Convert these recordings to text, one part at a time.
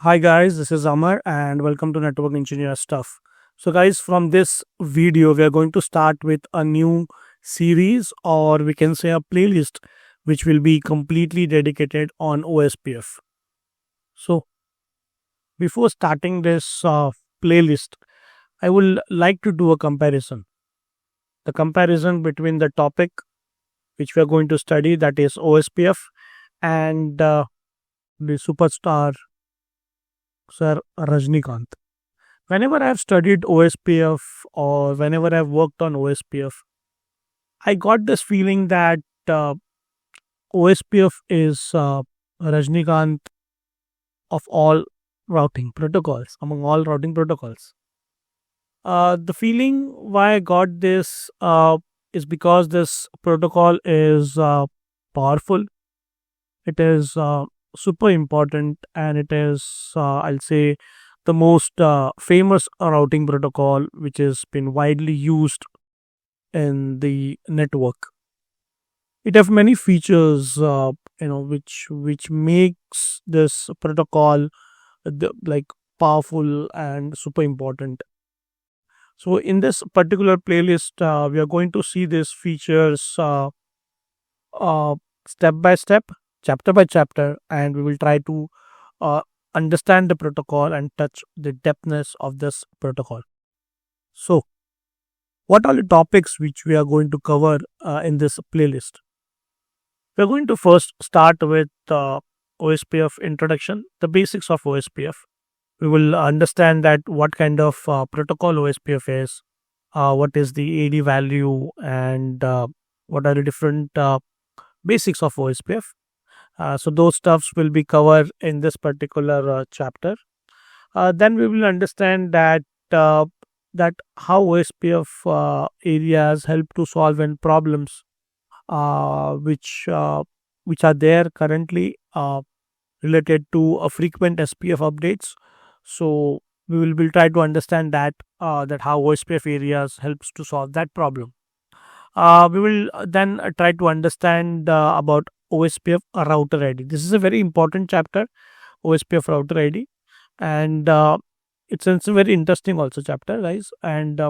Hi guys, this is Amar and welcome to Network Engineer Stuff. So guys, from this video, we are going to start with a new series, or we can say a playlist, which will be completely dedicated on OSPF. So before starting this playlist, I would like to do a comparison. The comparison between the topic which we are going to study, that is OSPF, and the superstar Sir Rajnikant. Whenever I've studied OSPF or whenever I've worked on OSPF, I got this feeling that OSPF is Rajnikant of all routing protocols, among all routing protocols. The feeling why I got this is because this protocol is powerful, it is super important, and it is, I'll say, the most famous routing protocol which has been widely used in the network. It has many features, which makes this protocol like powerful and super important. So in this particular playlist, we are going to see these features step by step, chapter by chapter, and we will try to understand the protocol and touch the depthness of this protocol. So, what are the topics which we are going to cover in this playlist? We are going to first start with OSPF introduction, the basics of OSPF. We will understand that what kind of protocol OSPF is, what is the AD value, and what are the different basics of OSPF. So those stuffs will be covered in this particular chapter. Then we will understand that how OSPF areas help to solve any problems which are there currently related to frequent SPF updates. So we will try to understand that how OSPF areas helps to solve that problem. We will then try to understand about OSPF router ID. This is a very important chapter, OSPF router ID, and it's a very interesting also chapter, guys. And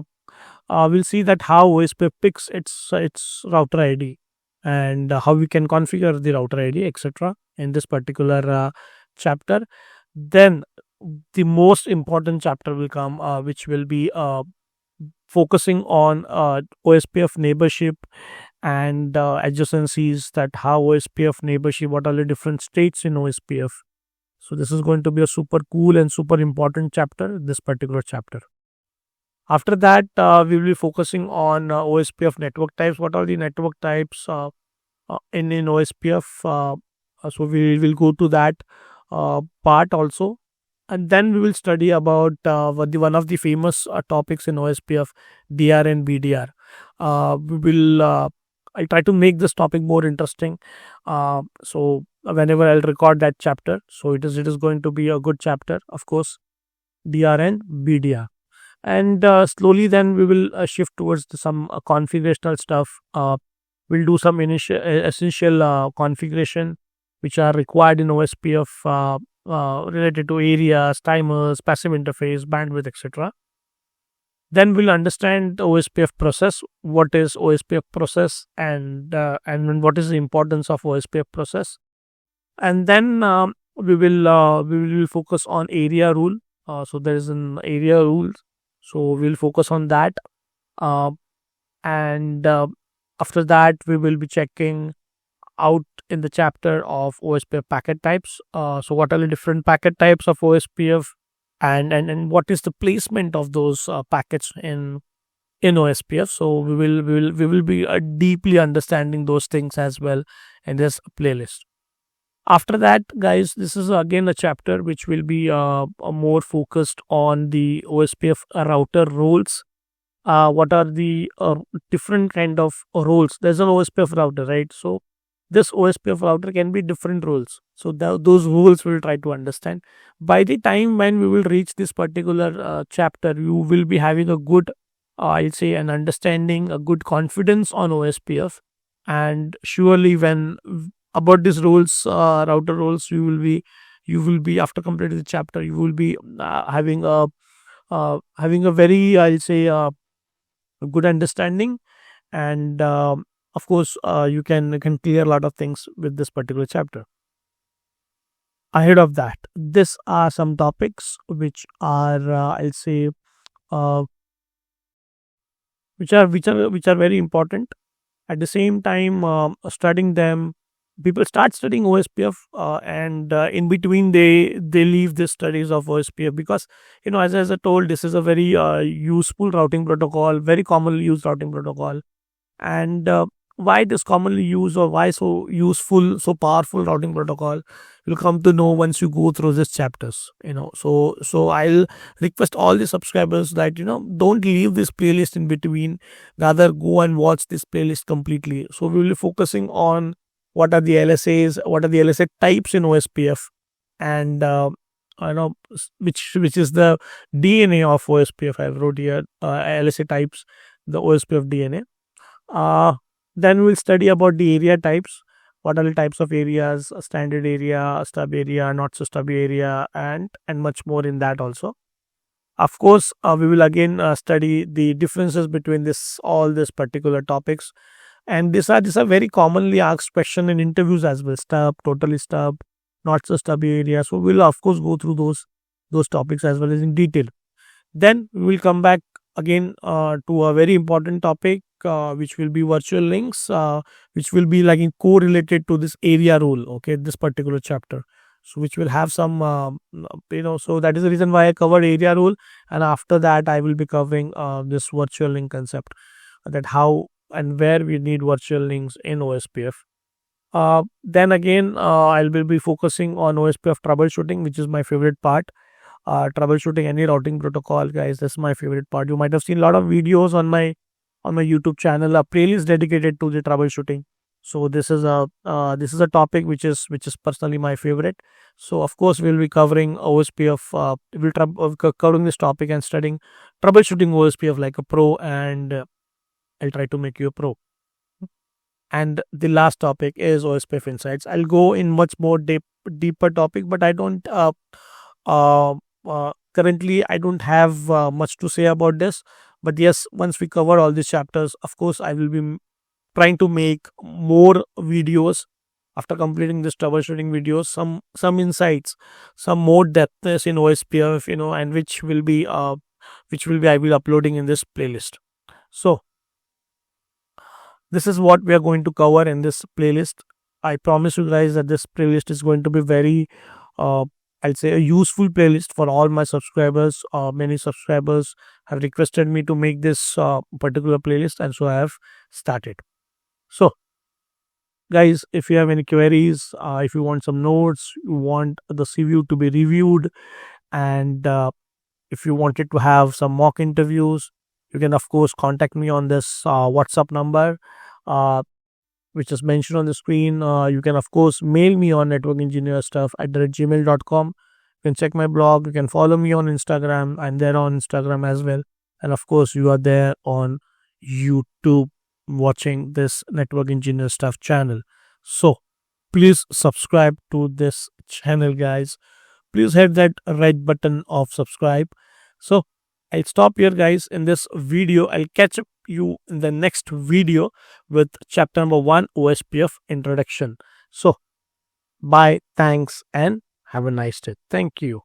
we'll see that how OSPF picks its router ID and how we can configure the router ID, etc. in this particular chapter. Then the most important chapter will come, which will be focusing on OSPF neighborship and adjacencies, that how OSPF neighborship, what are the different states in OSPF. So this is going to be a super cool and super important chapter, this particular chapter. After that, we will be focusing on OSPF network types. What are the network types in OSPF? So we will go to that part also. And then we will study about one of the famous topics in OSPF, DR and BDR. We will I'll try to make this topic more interesting. So whenever I'll record that chapter, so it is going to be a good chapter, of course, DR and BDR. And slowly then we will shift towards some configurational stuff. We'll do some essential configuration which are required in OSPF related to areas, timers, passive interface, bandwidth, etc. Then we'll understand OSPF process. What is OSPF process, and what is the importance of OSPF process? And then we will focus on area rule. So there is an area rule. So we'll focus on that. And after that, we will be checking out in the chapter of OSPF packet types. So what are the different packet types of OSPF, and what is the placement of those packets in OSPF? So we will be deeply understanding those things as well in this playlist. After that, guys, this is again a chapter which will be more focused on the OSPF router roles. What are the different kind of roles? There's an OSPF router, right? So this OSPF router can be different roles. So those rules we'll try to understand. By the time when we will reach this particular chapter, you will be having a good, I'll say, an understanding, a good confidence on OSPF. And surely when about these rules, router roles, you will be you will be, after completing the chapter, you will be having a very, I'll say, good understanding, and of course, you can clear a lot of things with this particular chapter. Ahead of that, these are some topics which are, I'll say, uh, which are very important. At the same time, studying them, people start studying OSPF, and in between they leave the studies of OSPF, because as I told, this is a very useful routing protocol, very commonly used routing protocol. And why it is commonly used, or why so useful, so powerful routing protocol, you'll come to know once you go through these chapters. So I'll request all the subscribers that don't leave this playlist in between, rather go and watch this playlist completely. So we will be focusing on what are the LSAs, what are the LSA types in OSPF, and which is the DNA of OSPF. I wrote here LSA types, the OSPF DNA. Then we'll study about the area types. What are the types of areas? A standard area, a stub area, not so stub area, and much more in that also. Of course, we will again study the differences between all these particular topics, and these are very commonly asked question in interviews as well. Stub, totally stub, not so stub area. So we'll of course go through those topics as well as in detail. Then we will come back again to a very important topic, which will be virtual links, which will be like correlated to this area rule. Okay, this particular chapter. So which will have some, so that is the reason why I covered area rule, and after that I will be covering this virtual link concept, that how and where we need virtual links in OSPF. Then again, I will be focusing on OSPF troubleshooting, which is my favorite part. Troubleshooting any routing protocol, guys, that's my favorite part. You might have seen a lot of videos on my YouTube channel, a playlist dedicated to the troubleshooting. So this is a topic which is personally my favorite. So of course we'll be covering OSPF. Covering this topic and studying troubleshooting OSPF like a pro, and I'll try to make you a pro. And the last topic is OSPF insights. I'll go in much more deeper topic, but I don't currently I don't have much to say about this. But yes, once we cover all these chapters, of course I will be trying to make more videos after completing this troubleshooting videos, some insights, some more depthness in OSPF, and which will be I will uploading in this playlist. So this is what we are going to cover in this playlist. I promise you guys that this playlist is going to be very I'll say a useful playlist for all my subscribers. Many subscribers have requested me to make this particular playlist, and so I have started. So guys, if you have any queries, if you want some notes, you want the CV to be reviewed, and if you wanted to have some mock interviews, you can of course contact me on this WhatsApp number, which is mentioned on the screen. You can of course mail me on networkengineerstuff@gmail.com. You can check my blog. You can follow me on Instagram. I'm there on Instagram as well. And of course, you are there on YouTube watching this Network Engineer Stuff channel. So please subscribe to this channel, guys. Please hit that red button of subscribe. So I'll stop here, guys, in this video. I'll catch up you in the next video with chapter number 1, OSPF introduction. So bye, thanks, and have a nice day. Thank you.